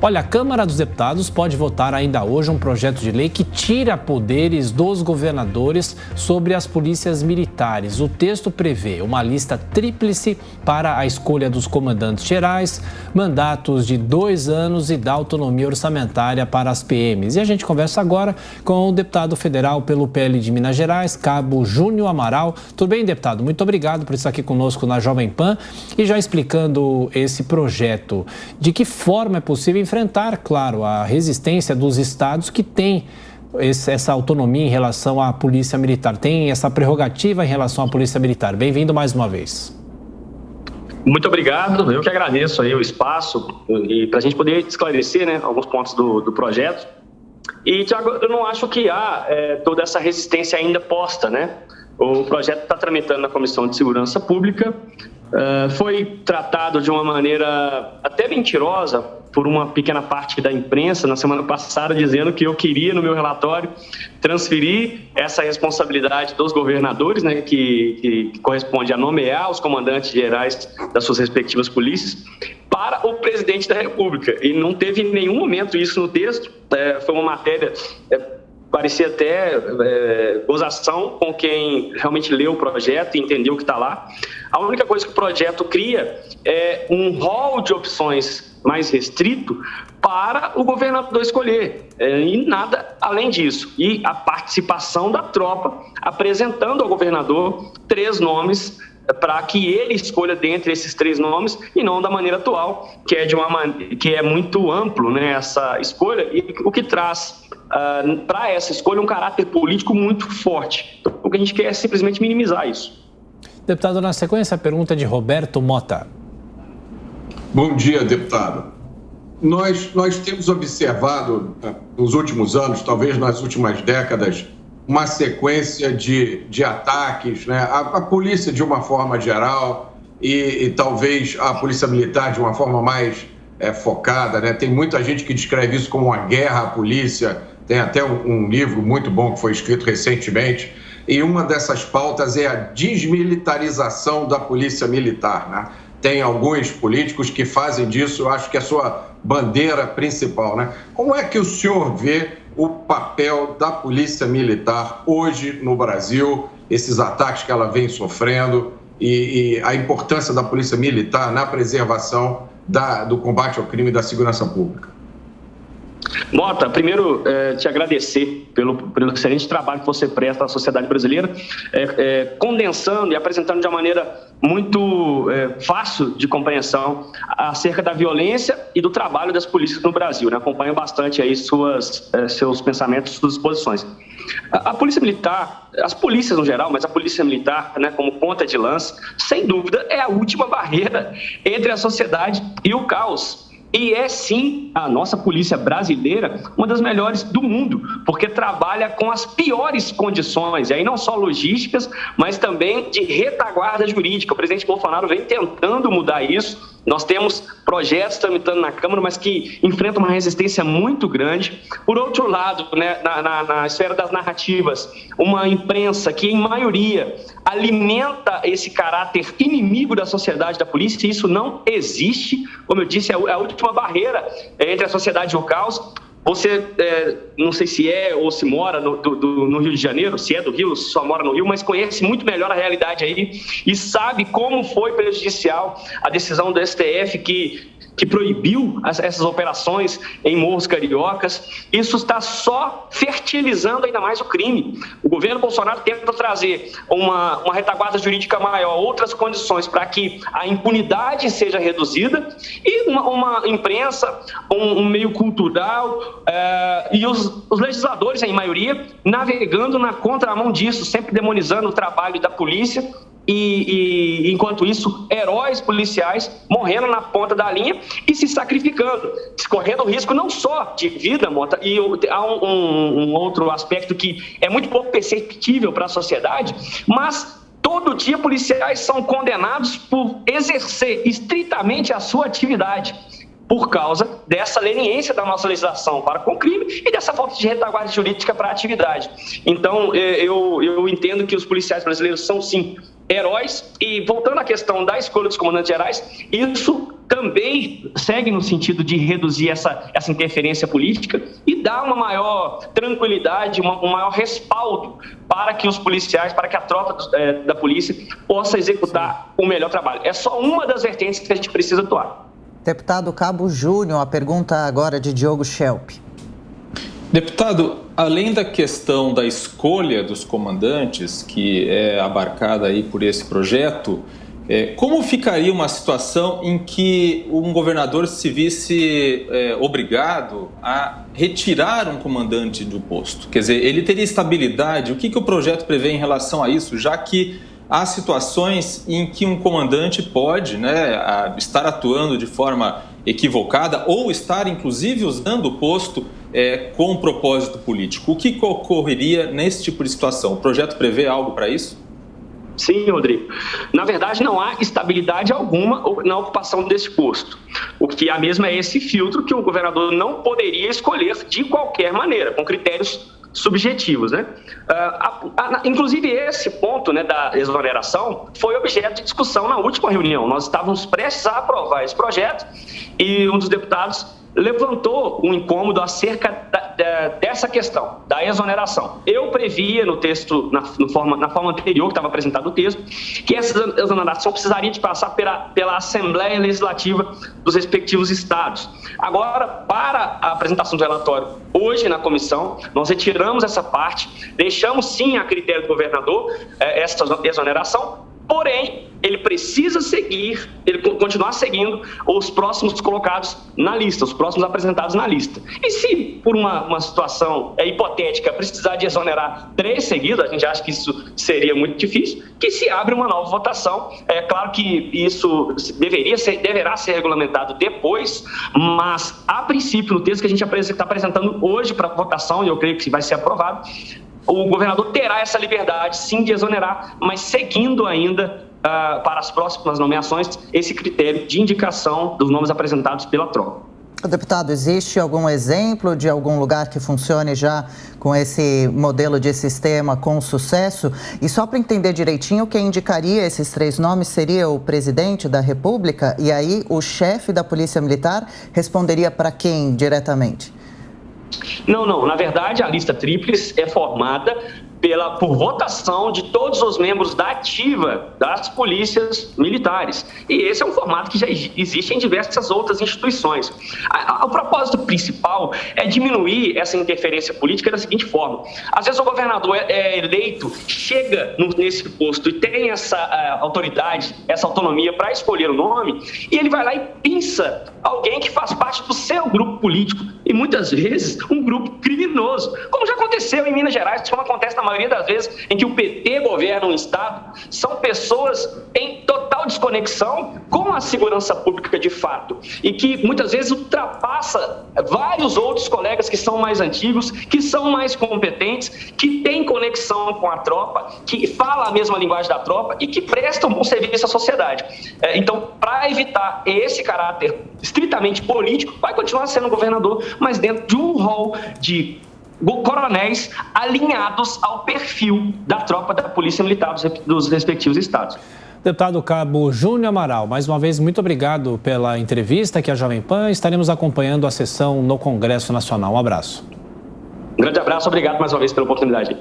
Olha, a Câmara dos Deputados pode votar ainda hoje um projeto de lei que tira poderes dos governadores sobre as polícias militares. O texto prevê uma lista tríplice para a escolha dos comandantes gerais, mandatos de 2 anos e dá autonomia orçamentária para as PMs. E a gente conversa agora com o deputado federal pelo PL de Minas Gerais, Cabo Júnior Amaral. Tudo bem, deputado? Muito obrigado por estar aqui conosco na Jovem Pan e já explicando esse projeto. De que forma é possível enfrentar, claro, a resistência dos estados que têm essa autonomia em relação à Polícia Militar, tem essa prerrogativa em relação à Polícia Militar. Bem-vindo mais uma vez. Muito obrigado, eu que agradeço aí o espaço e para a gente poder esclarecer, né, alguns pontos do projeto. E, Tiago, eu não acho que há toda essa resistência ainda posta, né? O projeto está tramitando na Comissão de Segurança Pública, foi tratado de uma maneira até mentirosa por uma pequena parte da imprensa na semana passada, dizendo que eu queria, no meu relatório, transferir essa responsabilidade dos governadores, né, que corresponde a nomear os comandantes gerais das suas respectivas polícias, para o presidente da República. E não teve em nenhum momento isso no texto, foi uma matéria... parecia até gozação com quem realmente leu o projeto e entendeu o que está lá. A única coisa que o projeto cria é um rol de opções mais restrito para o governador escolher, e nada além disso. E a participação da tropa, apresentando ao governador 3 nomes para que ele escolha dentre esses 3 nomes e não da maneira atual, que é muito amplo, né, essa escolha, e o que traz para essa escolha um caráter político muito forte. Então, o que a gente quer é simplesmente minimizar isso. Deputado, na sequência, a pergunta de Roberto Mota. Bom dia, deputado. Nós temos observado nos últimos anos, talvez nas últimas décadas, uma sequência de ataques, né? A polícia de uma forma geral e talvez a polícia militar de uma forma mais focada, né? Tem muita gente que descreve isso como uma guerra à polícia, tem até um livro muito bom que foi escrito recentemente, e uma dessas pautas é a desmilitarização da polícia militar, né? Tem alguns políticos que fazem disso, eu acho que é a sua bandeira principal, né? Como é que o senhor vê o papel da polícia militar hoje no Brasil, esses ataques que ela vem sofrendo e a importância da polícia militar na preservação do combate ao crime e da segurança pública? Mota, primeiro te agradecer pelo excelente trabalho que você presta à sociedade brasileira, condensando e apresentando de uma maneira muito fácil de compreensão acerca da violência e do trabalho das polícias no Brasil, né? Acompanho bastante aí seus pensamentos, suas posições. A polícia militar, as polícias no geral, mas a polícia militar, né, como ponta de lança, sem dúvida é a última barreira entre a sociedade e o caos. E é sim a nossa polícia brasileira uma das melhores do mundo, porque trabalha com as piores condições, e aí não só logísticas, mas também de retaguarda jurídica. O presidente Bolsonaro vem tentando mudar isso. Nós temos projetos tramitando na Câmara, mas que enfrentam uma resistência muito grande. Por outro lado, né, na esfera das narrativas, uma imprensa que, em maioria, alimenta esse caráter inimigo da sociedade da polícia, e isso não existe. Como eu disse, é a última barreira entre a sociedade e o caos. Você, não sei se ou se mora no Rio de Janeiro, se é do Rio, só mora no Rio, mas conhece muito melhor a realidade aí e sabe como foi prejudicial a decisão do STF que proibiu essas operações em morros cariocas. Isso está só fertilizando ainda mais o crime. O governo Bolsonaro tenta trazer uma retaguarda jurídica maior, outras condições para que a impunidade seja reduzida e uma imprensa, um meio cultural e os legisladores, em maioria, navegando na contramão disso, sempre demonizando o trabalho da polícia. E enquanto isso, heróis policiais morrendo na ponta da linha e se sacrificando, correndo risco não só de vida, Mota, e há um outro aspecto que é muito pouco perceptível para a sociedade, mas todo dia policiais são condenados por exercer estritamente a sua atividade. por causa dessa leniência da nossa legislação para com o crime e dessa falta de retaguarda jurídica para a atividade. Então, eu entendo que os policiais brasileiros são, sim, heróis. E voltando à questão da escolha dos comandantes gerais, isso também segue no sentido de reduzir essa interferência política e dar uma maior tranquilidade, um maior respaldo para que os policiais, para que a tropa da polícia possa executar o melhor trabalho. É só uma das vertentes que a gente precisa atuar. Deputado Cabo Júnior, a pergunta agora de Diogo Schelp. Deputado, além da questão da escolha dos comandantes, que é abarcada aí por esse projeto, como ficaria uma situação em que um governador se visse obrigado a retirar um comandante do posto? Quer dizer, ele teria estabilidade? O que o projeto prevê em relação a isso, já que há situações em que um comandante pode, né, estar atuando de forma equivocada ou estar, inclusive, usando o posto com um propósito político. O que ocorreria nesse tipo de situação? O projeto prevê algo para isso? Sim, Rodrigo. Na verdade, não há estabilidade alguma na ocupação desse posto. O que há mesmo é esse filtro que o governador não poderia escolher de qualquer maneira, com critérios subjetivos, né? Inclusive esse ponto, né, da exoneração foi objeto de discussão na última reunião. Nós estávamos prestes a aprovar esse projeto e um dos deputados levantou um incômodo acerca dessa questão, da exoneração. Eu previa no texto, na forma anterior que estava apresentado o texto, que essa exoneração precisaria de passar pela Assembleia Legislativa dos respectivos estados. Agora, para a apresentação do relatório hoje na comissão, nós retiramos essa parte, deixamos sim a critério do governador essa exoneração, porém, ele precisa continuar seguindo os próximos colocados na lista, os próximos apresentados na lista. E se, por uma situação hipotética, precisar de exonerar 3 seguidos, a gente acha que isso seria muito difícil, que se abre uma nova votação. É claro que isso deverá ser regulamentado depois, mas, a princípio, no texto que a gente está apresentando hoje para votação, e eu creio que vai ser aprovado, o governador terá essa liberdade, sim, de exonerar, mas seguindo ainda, para as próximas nomeações, esse critério de indicação dos nomes apresentados pela tropa. Deputado, existe algum exemplo de algum lugar que funcione já com esse modelo de sistema com sucesso? E só para entender direitinho, quem indicaria esses 3 nomes seria o presidente da República? E aí o chefe da Polícia Militar responderia para quem diretamente? Não. Na verdade, a lista tríplice é formada por votação de todos os membros da ativa das polícias militares. E esse é um formato que já existe em diversas outras instituições. O propósito principal é diminuir essa interferência política da seguinte forma. Às vezes o governador é eleito, chega nesse posto e tem essa autoridade, essa autonomia para escolher o nome, e ele vai lá e pinça alguém que faz parte do seu grupo político, e muitas vezes um grupo criminoso, como já aconteceu em Minas Gerais, como acontece na maioria das vezes em que o PT governa um estado. São pessoas em total desconexão com a segurança pública de fato e que muitas vezes ultrapassa vários outros colegas que são mais antigos, que são mais competentes, que têm conexão com a tropa, que falam a mesma linguagem da tropa e que prestam bom serviço à sociedade. Então, para evitar esse caráter estritamente político, vai continuar sendo governador, mas dentro de um rol de coronéis alinhados ao perfil da tropa da Polícia Militar dos respectivos estados. Deputado Cabo Júnior Amaral, mais uma vez, muito obrigado pela entrevista aqui à Jovem Pan. Estaremos acompanhando a sessão no Congresso Nacional. Um abraço. Um grande abraço, obrigado mais uma vez pela oportunidade.